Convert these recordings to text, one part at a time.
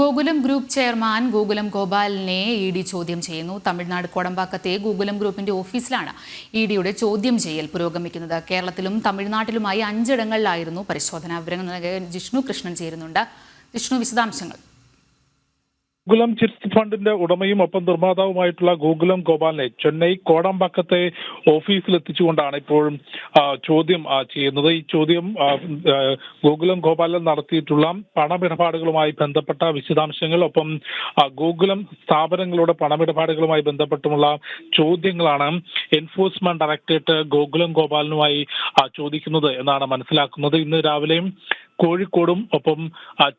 Gokulam group chairman Gokulam ഗോപാലിനെ E D ചോദ്യം ചെയ്യുന്നു. തമിഴ്നാട് കോടമ്പാക്കത്തെ ഗോകുലം ഗ്രൂപ്പിന്റെ ഓഫീസിലാണ് ഇ.ഡിയുടെ ചോദ്യം ചെയ്യൽ പുരോഗമിക്കുന്നത്. കേരളത്തിലും തമിഴ്നാട്ടിലുമായി 5 ഇടങ്ങളിലായിരുന്നു പരിശോധന. വിവരങ്ങൾ നൽകാൻ ജിഷ്ണു കൃഷ്ണൻ ചേരുന്നുണ്ട്. ജിഷ്ണു, വിശദാംശങ്ങൾ. ഗോകുലം ചിറ്റ്സ് ഫണ്ടിന്റെ ഉടമയും ഒപ്പം നിർമ്മാതാവുമായിട്ടുള്ള ഗോകുലം ഗോപാലിനെ ചെന്നൈ കോടമ്പാക്കത്തെ ഓഫീസിലെത്തിച്ചുകൊണ്ടാണ് ഇപ്പോൾ ചോദ്യം ചെയ്യുന്നത്. ഈ ചോദ്യം ഗോകുലം ഗോപാലൻ നടത്തിയിട്ടുള്ള പണമിടപാടുകളുമായി ബന്ധപ്പെട്ട വിശദാംശങ്ങൾ, ഒപ്പം ഗോകുലം സ്ഥാപനങ്ങളുടെ പണമിടപാടുകളുമായി ബന്ധപ്പെട്ടുമുള്ള ചോദ്യങ്ങളാണ് എൻഫോഴ്സ്മെന്റ് ഡയറക്ടറേറ്റ് ഗോകുലം ഗോപാലനുമായി ചോദിക്കുന്നത് എന്നാണ് മനസ്സിലാക്കുന്നത്. ഇന്ന് രാവിലെയും കോഴിക്കോടും ഒപ്പം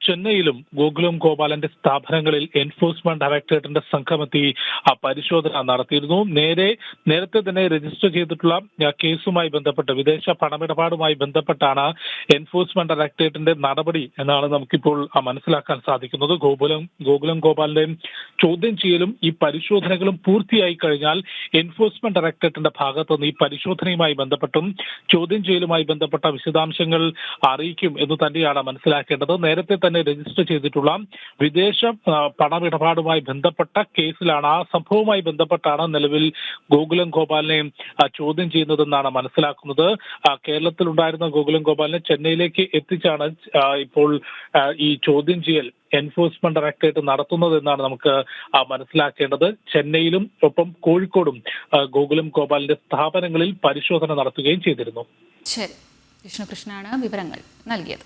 ചെന്നൈയിലും ഗോകുലം ഗോപാലന്റെ സ്ഥാപനങ്ങളിൽ എൻഫോഴ്സ്മെന്റ് ഡയറക്ടറേറ്റിന്റെ സംഘമെത്തി പരിശോധന നടത്തിയിരുന്നു. നേരത്തെ തന്നെ രജിസ്റ്റർ ചെയ്തിട്ടുള്ള കേസുമായി ബന്ധപ്പെട്ട്, വിദേശ പണമിടപാടുമായി ബന്ധപ്പെട്ടാണ് എൻഫോഴ്സ്മെന്റ് ഡയറക്ടറേറ്റിന്റെ നടപടി എന്നാണ് നമുക്കിപ്പോൾ മനസ്സിലാക്കാൻ സാധിക്കുന്നത്. ഗോകുലം ഗോപാലിന്റെ ചോദ്യം ചെയ്യലും ഈ പരിശോധനകളും പൂർത്തിയായി കഴിഞ്ഞാൽ എൻഫോഴ്സ്മെന്റ് ഡയറക്ടറേറ്റിന്റെ ഭാഗത്തുനിന്ന് ഈ പരിശോധനയുമായി ബന്ധപ്പെട്ടും ചോദ്യം ചെയ്യലുമായി ബന്ധപ്പെട്ട വിശദാംശങ്ങൾ അറിയിക്കും എന്ന് തന്നെയാണ് മനസ്സിലാക്കേണ്ടത്. നേരത്തെ തന്നെ രജിസ്റ്റർ ചെയ്തിട്ടുള്ള വിദേശ പണമിടപാടുമായി ബന്ധപ്പെട്ട കേസിലാണ്, ആ സംഭവവുമായി ബന്ധപ്പെട്ടാണ് നിലവിൽ ഗോകുലം ഗോപാലിനെ ചോദ്യം ചെയ്യുന്നതെന്നാണ് മനസ്സിലാക്കുന്നത്. കേരളത്തിലുണ്ടായിരുന്ന ഗോകുലം ഗോപാലിനെ ചെന്നൈയിലേക്ക് എത്തിച്ചാണ് ഇപ്പോൾ ഈ ചോദ്യം ചെയ്യൽ എൻഫോഴ്സ്മെന്റ് ഡയറക്ടറേറ്റ് നടത്തുന്നതെന്നാണ് നമുക്ക് മനസ്സിലാക്കേണ്ടത്. ചെന്നൈയിലും ഒപ്പം കോഴിക്കോടും ഗോകുലം ഗോപാലിന്റെ സ്ഥാപനങ്ങളിൽ പരിശോധന നടത്തുകയും ചെയ്തിരുന്നു. ശരി, കൃഷ്ണനാണ് വിവരങ്ങൾ നൽകിയത്.